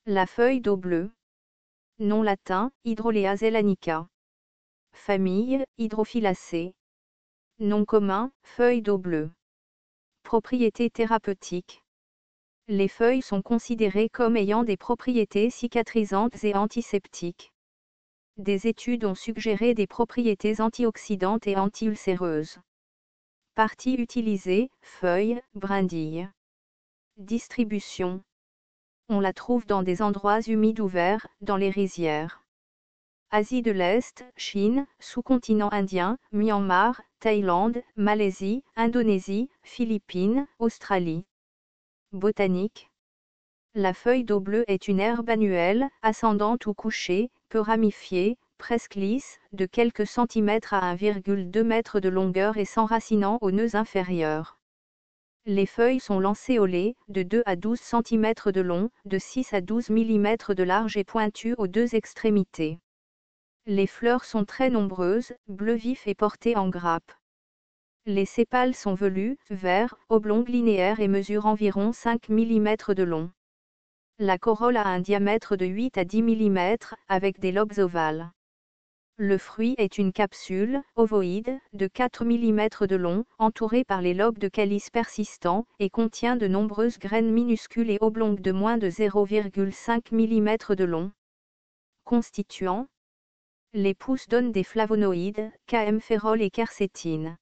La feuille d'eau bleue. Nom latin, Hydrolea zelanica. Famille, Hydrophyllacées. Nom commun, feuille d'eau bleue. Propriétés thérapeutiques. Les feuilles sont considérées comme ayant des propriétés cicatrisantes et antiseptiques. Des études ont suggéré des propriétés antioxydantes et anti-ulcéreuses. Parties utilisées, feuilles, brindilles. Distribution. On la trouve dans des endroits humides ouverts, dans les rizières. Asie de l'Est, Chine, sous-continent indien, Myanmar, Thaïlande, Malaisie, Indonésie, Philippines, Australie. Botanique. La feuille d'eau bleue est une herbe annuelle, ascendante ou couchée, peu ramifiée, presque lisse, de quelques centimètres à 1,2 m de longueur et s'enracinant aux nœuds inférieurs. Les feuilles sont lancéolées, de 2 à 12 cm de long, de 6 à 12 mm de large et pointues aux deux extrémités. Les fleurs sont très nombreuses, bleu vif et portées en grappes. Les sépales sont velus, verts, oblongs linéaires et mesurent environ 5 mm de long. La corolle a un diamètre de 8 à 10 mm, avec des lobes ovales. Le fruit est une capsule, ovoïde, de 4 mm de long, entourée par les lobes de calice persistants, et contient de nombreuses graines minuscules et oblongues de moins de 0,5 mm de long. Constituants. Les pousses donnent des flavonoïdes, camphérol et quercétine.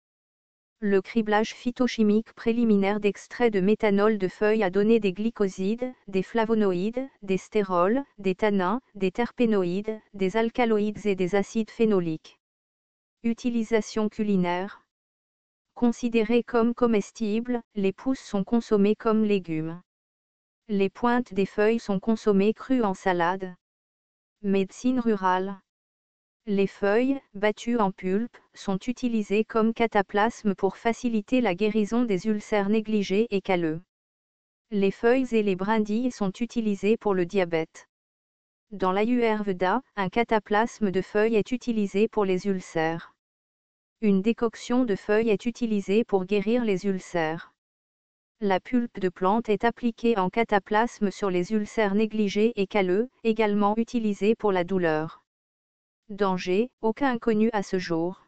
Le criblage phytochimique préliminaire d'extrait de méthanol de feuilles a donné des glycosides, des flavonoïdes, des stérols, des tannins, des terpénoïdes, des alcaloïdes et des acides phénoliques. Utilisation culinaire. Considérées comme comestibles, les pousses sont consommées comme légumes. Les pointes des feuilles sont consommées crues en salade. Médecine rurale. Les feuilles, battues en pulpe, sont utilisées comme cataplasme pour faciliter la guérison des ulcères négligés et calleux. Les feuilles et les brindilles sont utilisées pour le diabète. Dans l'Ayurveda, un cataplasme de feuilles est utilisé pour les ulcères. Une décoction de feuilles est utilisée pour guérir les ulcères. La pulpe de plante est appliquée en cataplasme sur les ulcères négligés et calleux, également utilisée pour la douleur. Danger, aucun connu à ce jour.